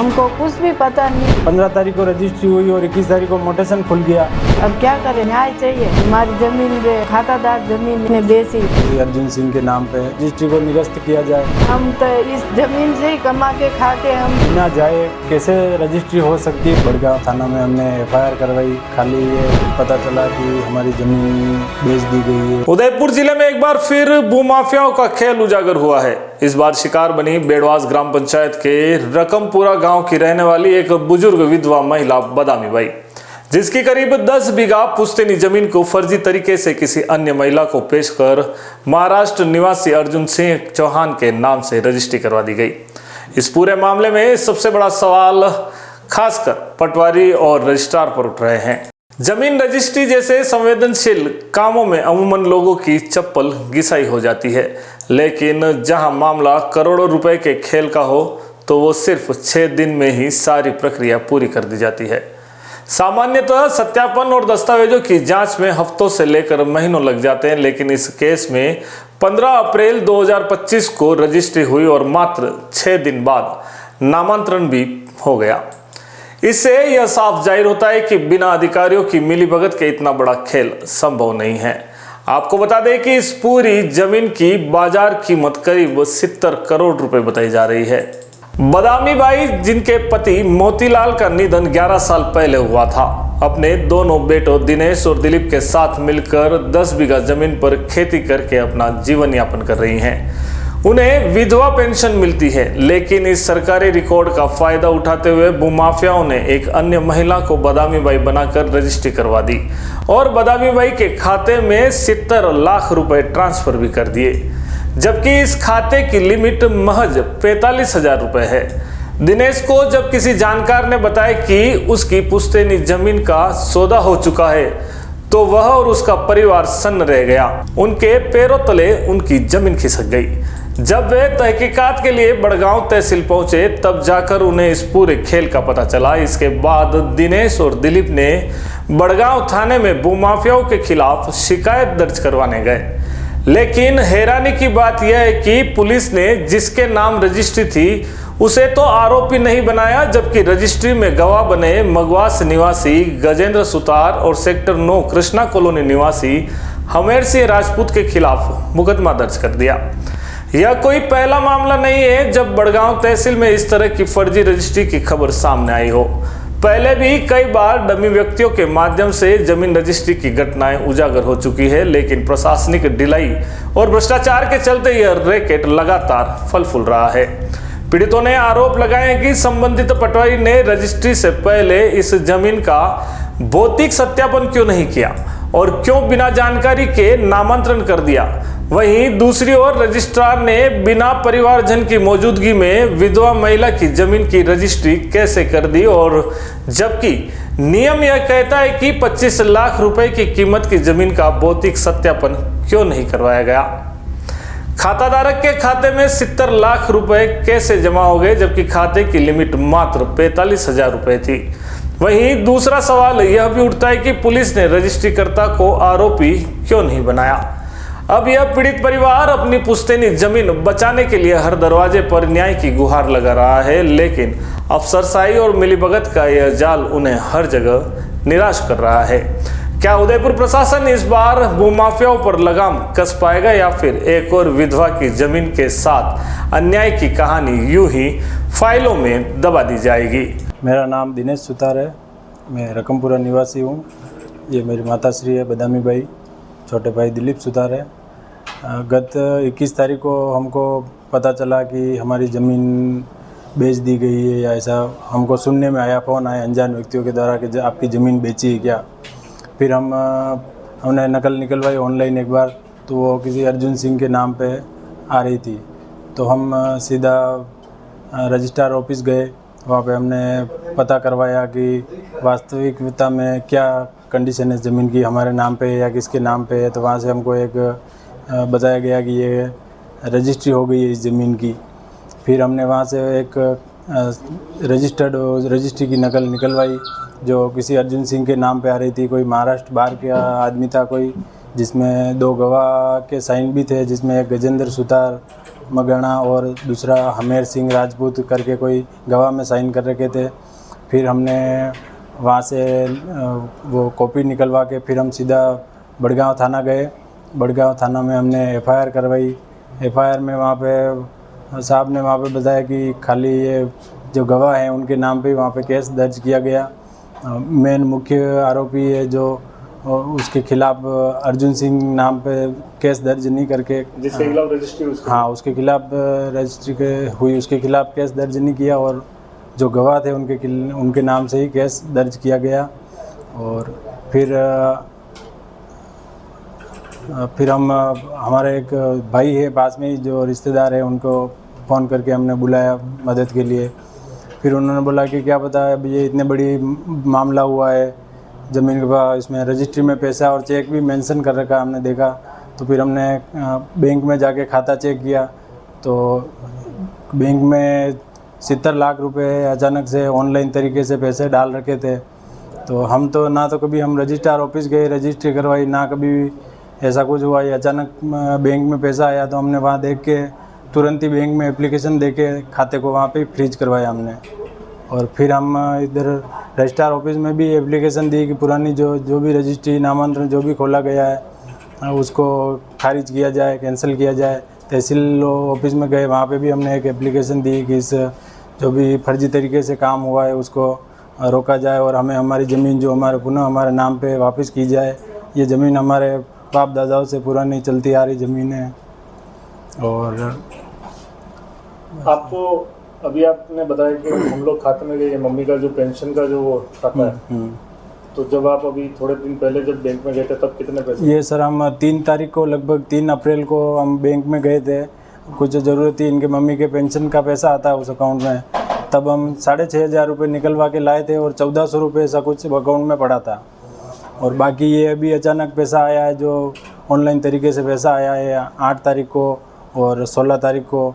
हमको कुछ भी पता नहीं। 15 तारीख को रजिस्ट्री हुई और 21 तारीख को मोटेशन खुल गया। अब क्या करें, न्याय चाहिए। हमारी जमीन पे खातादार जमीन ने बेची, अर्जुन सिंह के नाम पे रजिस्ट्री को निरस्त किया जाए। हम तो इस जमीन से ही कमा के खा के हम ना जाए कैसे रजिस्ट्री हो सकती है। बड़गांव थाना में हमने FIR करवाई, खाली ये पता चला कि हमारी जमीन बेच दी गई है। उदयपुर जिले में एक बार फिर भूमाफियाओं का खेल उजागर हुआ है। इस बार शिकार बनी बेड़वास ग्राम पंचायत के रकमपुरा गांव की रहने वाली एक बुजुर्ग विधवा महिला बदामी बाई, जिसकी करीब 10 बीघा पुश्तैनी जमीन को फर्जी तरीके से किसी अन्य महिला को पेश कर महाराष्ट्र निवासी अर्जुन सिंह चौहान के नाम से रजिस्ट्री करवा दी गई। इस पूरे मामले में सबसे बड़ा सवाल खासकर पटवारी और रजिस्ट्रार पर उठ रहे हैं। जमीन रजिस्ट्री जैसे संवेदनशील कामों में अमूमन लोगों की चप्पल घिसाई हो जाती है, लेकिन जहां मामला करोड़ों रुपए के खेल का हो तो वो सिर्फ 6 दिन में ही सारी प्रक्रिया पूरी कर दी जाती है। सामान्यतः सत्यापन और दस्तावेजों की जांच में हफ्तों से लेकर महीनों लग जाते हैं, लेकिन इस केस में 15 अप्रैल 2025 को रजिस्ट्री हुई और मात्र 6 दिन बाद नामांतरण भी हो गया। इससे यह साफ जाहिर होता है कि बिना अधिकारियों की मिलीभगत के इतना बड़ा खेल संभव नहीं है। आपको बता दें कि इस पूरी जमीन की बाजार कीमत करीब 70 करोड़ रुपए बताई जा रही है। बदामी बाई, जिनके पति मोतीलाल का निधन 11 साल पहले हुआ था, अपने दोनों बेटों दिनेश और दिलीप के साथ मिलकर 10 बीघा जमीन पर खेती करके अपना जीवन यापन कर रही हैं। उन्हें विधवा पेंशन मिलती है, लेकिन इस सरकारी रिकॉर्ड का फायदा उठाते हुए भूमाफियाओं ने एक अन्य महिला को बदामी बाई बनाकर रजिस्ट्री करवा दी और बदामी बाई के खाते में 70 लाख रुपए ट्रांसफर भी कर दिए, जबकि इस खाते की लिमिट महज 45,000 रुपए है। दिनेश को जब किसी जानकार ने बताया कि उसकी पुश्तैनी जमीन का सौदा हो चुका है तो वह और उसका परिवार सन्न रह गया। उनके पैरों तले उनकी जमीन खिसक गई। जब वे तहकीकात के लिए बड़गांव तहसील पहुंचे तब जाकर उन्हें इस पूरे खेल का पता चला। इसके बाद दिनेश और दिलीप ने बड़गांव थाने में भूमाफियाओं के खिलाफ शिकायत दर्ज करवाने गए, लेकिन हैरानी की बात यह है कि पुलिस ने जिसके नाम रजिस्ट्री थी उसे तो आरोपी नहीं बनाया, जबकि रजिस्ट्री में गवाह बने मगवास निवासी गजेंद्र सुतार और सेक्टर 9 कृष्णा कॉलोनी निवासी हमेर सिंह राजपूत के खिलाफ मुकदमा दर्ज कर दिया। यह कोई पहला मामला नहीं है जब बड़गांव तहसील में इस तरह की फर्जी रजिस्ट्री की खबर सामने आई हो। पहले भी कई बार डमी व्यक्तियों के माध्यम से जमीन रजिस्ट्री की घटनाएं उजागर हो चुकी है, लेकिन प्रशासनिक ढिलाई और भ्रष्टाचार के चलते यह रैकेट लगातार फल फूल रहा है। पीड़ितों ने आरोप लगाए कि संबंधित पटवारी ने रजिस्ट्री से पहले इस जमीन का भौतिक सत्यापन क्यों नहीं किया और क्यों बिना जानकारी के नामांतरण कर दिया। वहीं दूसरी ओर रजिस्ट्रार ने बिना परिवारजन की मौजूदगी में विधवा महिला की जमीन की रजिस्ट्री कैसे कर दी, और जबकि नियम यह कहता है कि 25 लाख रुपए की कीमत की जमीन का भौतिक सत्यापन क्यों नहीं करवाया गया। खाताधारक के खाते में 70 लाख रुपए कैसे जमा हो गए, जबकि खाते की लिमिट मात्र 45,000 रुपए थी। वहीं दूसरा सवाल यह भी उठता है कि पुलिस ने रजिस्ट्रीकर्ता को आरोपी क्यों नहीं बनाया। अब यह पीड़ित परिवार अपनी पुश्तैनी जमीन बचाने के लिए हर दरवाजे पर न्याय की गुहार लगा रहा है, लेकिन अफसरशाही और मिलीभगत का यह जाल उन्हें हर जगह निराश कर रहा है। क्या उदयपुर प्रशासन इस बार भूमाफियाओं पर लगाम कस पाएगा या फिर एक और विधवा की जमीन के साथ अन्याय की कहानी यूं ही फाइलों में दबा दी जाएगी। मेरा नाम दिनेश सुतार है, मैं रकमपुरा निवासी हूँ। ये मेरी माताश्री है बदामी बाई, छोटे भाई दिलीप सुतार है। गत 21 तारीख को हमको पता चला कि हमारी ज़मीन बेच दी गई है, या ऐसा हमको सुनने में आया, फ़ोन आया अनजान व्यक्तियों के द्वारा कि आपकी ज़मीन बेची है क्या। फिर हमने नकल निकलवाई ऑनलाइन एक बार, तो वो किसी अर्जुन सिंह के नाम पे आ रही थी। तो हम सीधा रजिस्ट्रार ऑफिस गए, वहाँ पे हमने पता करवाया कि वास्तविकता में क्या कंडीशन है ज़मीन की, हमारे नाम पे है या किसके नाम पे है। तो वहाँ से हमको एक बताया गया कि ये रजिस्ट्री हो गई है इस ज़मीन की। फिर हमने वहाँ से एक रजिस्ट्री की नकल निकलवाई जो किसी अर्जुन सिंह के नाम पे आ रही थी। कोई महाराष्ट्र बाहर का आदमी था, कोई जिसमें 2 गवाह के साइन भी थे, जिसमें एक गजेंद्र सुतार मगना और दूसरा हमेर सिंह राजपूत करके कोई गवाह में साइन कर रखे थे। फिर हमने वहाँ से वो कॉपी निकलवा के फिर हम सीधा बड़गांव थाना गए। बड़गांव थाना में हमने एफआईआर करवाई। एफआईआर में वहाँ पे साहब ने वहाँ पे बताया कि खाली ये जो गवाह हैं उनके नाम पे वहाँ पे केस दर्ज किया गया। मेन मुख्य आरोपी है जो उसके खिलाफ अर्जुन सिंह नाम पे केस दर्ज नहीं करके, जिसके खिलाफ रजिस्ट्री उसके खिलाफ रजिस्ट्री हुई, उसके खिलाफ केस दर्ज नहीं किया और जो गवाह थे उनके नाम से ही केस दर्ज किया गया। और फिर हम हमारे एक भाई है पास में ही जो रिश्तेदार है, उनको फ़ोन करके हमने बुलाया मदद के लिए। फिर उन्होंने बोला कि क्या पता अब ये इतने बड़ी मामला हुआ है ज़मीन के पास, इसमें रजिस्ट्री में पैसा और चेक भी मेंशन कर रखा हमने देखा। तो फिर हमने बैंक में जाके खाता चेक किया तो बैंक में 70 लाख रुपए अचानक से ऑनलाइन तरीके से पैसे डाल रखे थे। तो हम तो ना तो कभी हम रजिस्ट्रार ऑफिस गए रजिस्ट्री करवाई, ना कभी ऐसा कुछ हुआ। ये अचानक बैंक में पैसा आया तो हमने वहाँ देख के तुरंत ही बैंक में एप्लीकेशन दे के खाते को वहाँ पे फ्रीज करवाया हमने। और फिर हम इधर रजिस्ट्रार ऑफिस में भी एप्लीकेशन दी कि पुरानी जो भी रजिस्ट्री नामांतरण जो भी खोला गया है उसको खारिज किया जाए, कैंसिल किया जाए। तहसील ऑफिस में गए, वहाँ पे भी हमने एक एप्लीकेशन दी कि इस जो भी फर्जी तरीके से काम हुआ है उसको रोका जाए और हमें हमारी ज़मीन जो पुनः हमारे नाम पे वापस की जाए। ये ज़मीन हमारे बाप दादाओं से पुरानी चलती आ रही ज़मीन है। और आपको अभी आपने बताया कि हम लोग खाते में गए, मम्मी का जो पेंशन का जो वो खाता है, तो जब आप अभी थोड़े दिन पहले जब बैंक में गए थे तब कितने पैसे? ये सर हम 3 तारीख को लगभग 3 अप्रैल को हम बैंक में गए थे। कुछ ज़रूरत थी, इनके मम्मी के पेंशन का पैसा आता है उस अकाउंट में, तब हम 6,500 रुपये निकलवा के लाए थे और 1400 रुपये ऐसा कुछ अकाउंट में पड़ा था। और बाकी ये अभी अचानक पैसा आया है जो ऑनलाइन तरीके से पैसा आया है 8 तारीख को और 16 तारीख को।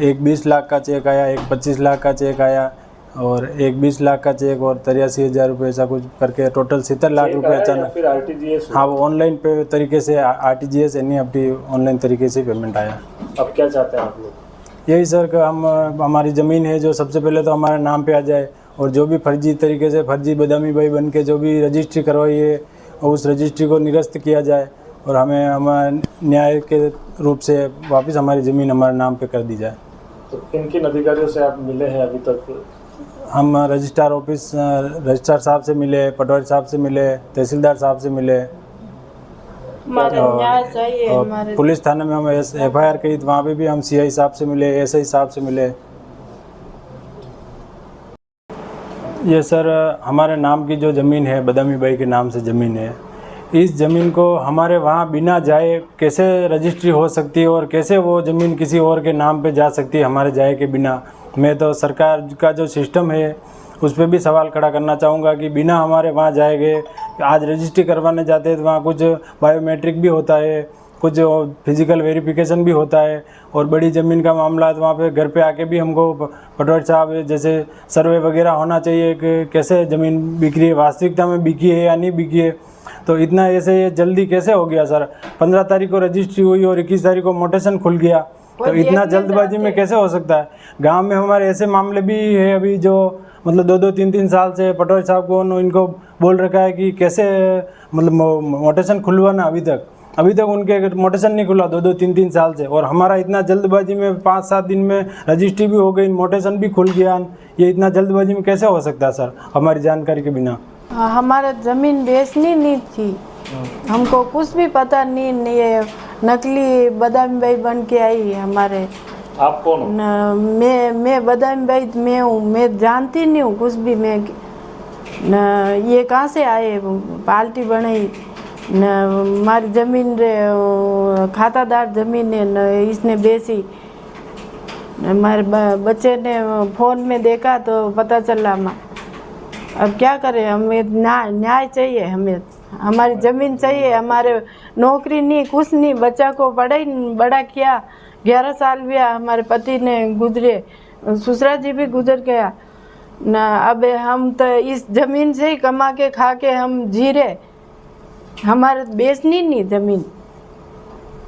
एक 20 लाख का चेक आया, एक 25 लाख का चेक आया और एक 20 लाख का चेक और 83,000 रुपये ऐसा कुछ करके टोटल 70 लाख रुपये अचानक। फिर आरटीजीएस? हाँ, वो ऑनलाइन पे तरीके से आरटीजीएस एनईएफटी ऑनलाइन तरीके से पेमेंट आया। अब क्या चाहते हैं आप लोग? यही सर कि हम हमारी ज़मीन है जो सबसे पहले तो हमारे नाम पे आ जाए और जो भी फर्जी तरीके से फर्जी बदामी भाई बन के जो भी रजिस्ट्री करवाई है उस रजिस्ट्री को निरस्त किया जाए और हमें हमारे न्याय के रूप से वापस हमारी ज़मीन हमारे नाम पे कर दी जाए। तो किन किन अधिकारियों से आप मिले हैं अभी तक? हम रजिस्ट्रार ऑफिस रजिस्ट्रार साहब से मिले, पटवारी साहब से मिले, तहसीलदार साहब से मिले हमारे न्याय चाहिए। हमारे पुलिस थाने में हम एफआईआर की तो वहाँ पे भी हम सीआई साहब से मिले, एसआई साहब से मिले। ये सर हमारे नाम की जो ज़मीन है बदामी भाई के नाम से ज़मीन है, इस ज़मीन को हमारे वहाँ बिना जाए कैसे रजिस्ट्री हो सकती है और कैसे वो ज़मीन किसी और के नाम पे जा सकती है हमारे जाए के बिना। मैं तो सरकार का जो सिस्टम है उस पर भी सवाल खड़ा करना चाहूँगा कि बिना हमारे वहाँ जाए गए आज रजिस्ट्री करवाने जाते हैं तो वहाँ कुछ बायोमेट्रिक भी होता है, कुछ फिजिकल वेरिफिकेशन भी होता है और बड़ी ज़मीन का मामला है तो वहाँ पे घर पे आके भी हमको पटवारी साहब जैसे सर्वे वगैरह होना चाहिए कि कैसे ज़मीन बिक रही है, वास्तविकता में बिकी है या नहीं बिकी है। तो इतना ऐसे ये जल्दी कैसे हो गया सर? 15 तारीख को रजिस्ट्री हुई और 21 तारीख को मोटेशन खुल गया, तो इतना जल्दबाजी में कैसे हो सकता है? गांव में हमारे ऐसे मामले भी है अभी जो मतलब 2-2, 3-3 साल से पटवारी साहब को इनको बोल रखा है कि कैसे मतलब मोटेशन खुलवाना, अभी तक उनके मोटेशन नहीं खुला 2-2, 3-3 साल से। और हमारा इतना जल्दबाजी में 5-7 दिन में रजिस्ट्री भी हो गई, मोटेशन भी खुल गया। ये इतना जल्दबाजी में कैसे हो सकता है सर हमारी जानकारी के बिना? हमारे ज़मीन बेचनी नहीं थी, हमको कुछ भी पता नहीं। ये नकली बदामी भाई बन के आई हमारे। आप कौन हो? मैं बदामी भाई मैं हूँ, मैं जानती नहीं हूँ कुछ भी। मैं ये कहाँ से आए पार्टी बनाई न हमारी ज़मीन रे खातादार ज़मीन है न इसने बेची। हमारे बच्चे ने फ़ोन में देखा तो पता चला। अब क्या करें, हमें न्याय चाहिए, हमें हमारी ज़मीन चाहिए, हमारे नौकरी नहीं कुछ नहीं। बच्चा को बड़ा किया, 11 साल भी हमारे पति ने गुजरे, ससुरा जी भी गुजर गया न। अब हम तो इस ज़मीन से ही कमा के खा के हम जी रहे हमारे बेचनी नहीं ज़मीन,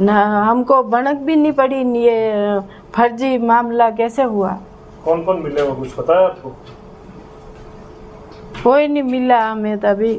ना हमको भनक भी नहीं पड़ी। ये फर्जी मामला कैसे हुआ? कौन कौन मिले वो कुछ पता है आपको? कोई नहीं मिला हमें तभी।